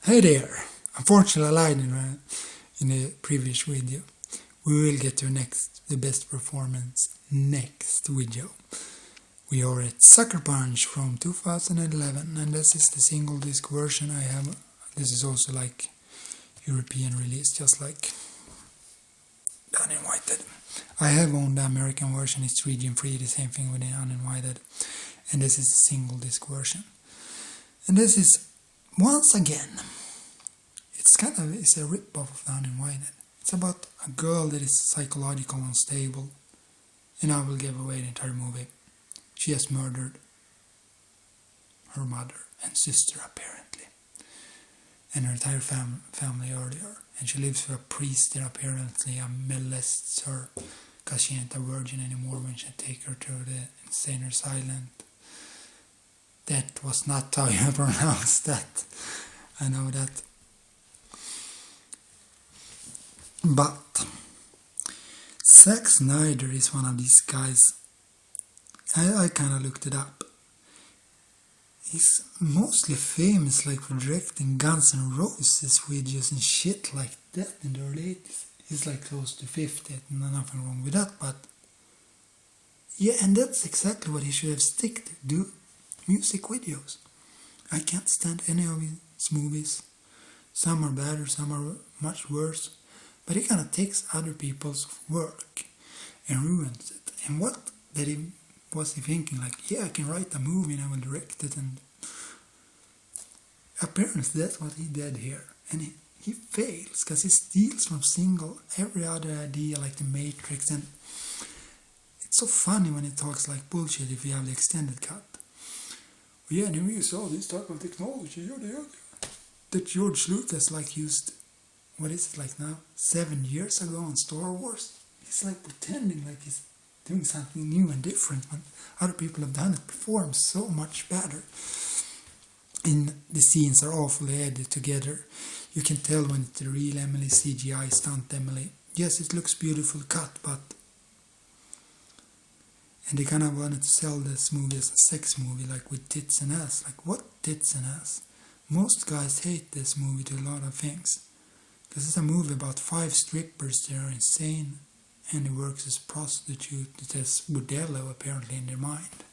Hey there! Unfortunately, I lied in the previous video. We will get to the best performance next video. We are at Sucker Punch from 2011, and this is the single disc version I have. This is also like European release, just like the Uninvited. I have owned the American version, it's region free, the same thing with the Uninvited. And this is the single disc version. And this is, once again, it's a rip-off of the Uninvited. It's about a girl that is psychologically unstable, and I will give away the entire movie. She has murdered her mother and sister, apparently, and her entire family earlier. And she lives with a priest that apparently molests her because she ain't a virgin anymore when she take her to the insane asylum. That was not how you pronounce that. I know that. But Zack Snyder is one of these guys. I kind of looked it up. He's mostly famous like for directing Guns N' Roses videos and shit like that in the early 80s. He's like close to 50, and nothing wrong with that, but yeah, and that's exactly what he should have stick to, do music videos. I can't stand any of his movies. Some are better, some are much worse. But he kind of takes other people's work and ruins it. And what was he thinking? Like, yeah, I can write a movie and I will direct it. And apparently that's what he did here. And he fails because he steals from every other idea like The Matrix. And it's so funny when he talks like bullshit if you have the extended cut. Well, yeah, and we saw this type of technology that George Lucas like used. What is it like now? 7 years ago on Star Wars? He's like pretending like he's doing something new and different when other people have done it before him so much better. And the scenes are awfully edited together. You can tell when it's the real Emily, CGI stunt Emily. Yes, it looks beautiful cut, but... And they kind of wanted to sell this movie as a sex movie, like with tits and ass. Like, what tits and ass? Most guys hate this movie to a lot of things. This is a movie about 5 strippers that are insane, and they work as prostitute that has bordello apparently in their mind.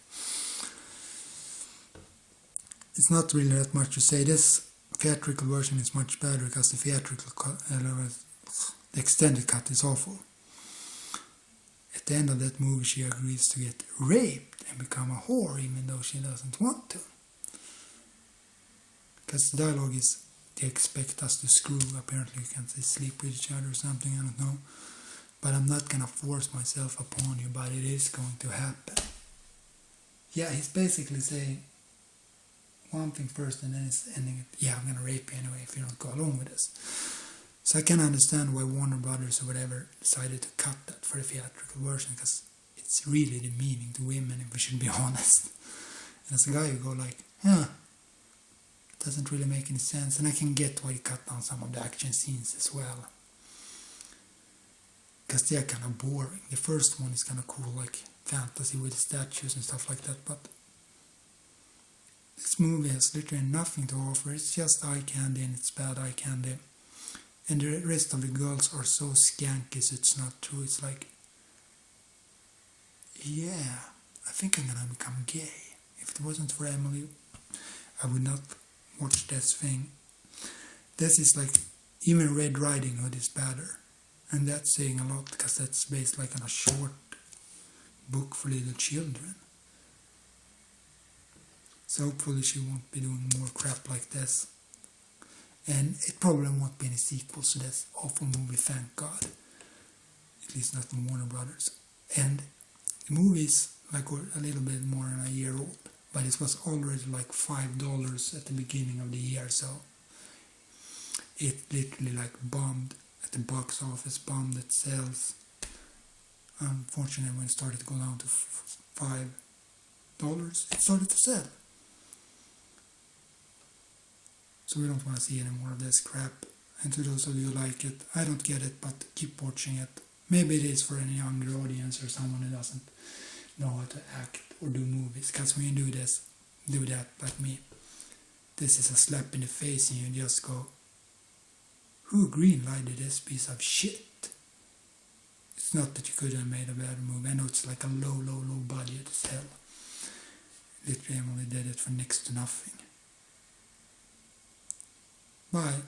It's not really that much to say. This theatrical version is much better because the theatrical cut, the extended cut is awful. At the end of that movie she agrees to get raped and become a whore even though she doesn't want to. Because the dialogue is, they expect us to screw, apparently you can say sleep with each other or something, I don't know. But I'm not gonna force myself upon you, but it is going to happen. Yeah, he's basically saying one thing first and then he's ending it, yeah, I'm gonna rape you anyway if you don't go along with this. So I can understand why Warner Brothers or whatever decided to cut that for the theatrical version, because it's really demeaning to women if we should be honest. And as a guy you go like, doesn't really make any sense, and I can get why he cut down some of the action scenes as well, because they are kind of boring. The first one is kind of cool, like fantasy with statues and stuff like that, but this movie has literally nothing to offer. It's just eye candy, and it's bad eye candy, and the rest of the girls are so skanky so it's not true. It's like, yeah, I think I'm gonna become gay. If it wasn't for Emily, I would not watch this thing. This is like, even Red Riding Hood is better, and that's saying a lot because that's based like on a short book for little children. So hopefully she won't be doing more crap like this, and it probably won't be any sequels to this awful movie, thank God, at least not from Warner Brothers. And the movie is like a little bit more than a year old, but it was already like $5 at the beginning of the year, so it literally like bombed at the box office, bombed at sales. Unfortunately, when it started to go down to $5, it started to sell. So we don't want to see any more of this crap. And to those of you who like it, I don't get it, but keep watching it. Maybe it is for any younger audience or someone who doesn't know how to act or do movies, because when you do that like me, this is a slap in the face and you just go, who greenlighted this piece of shit? It's not that you could have made a better movie. I know it's like a low budget as hell. Literally only did it for next to nothing. Bye.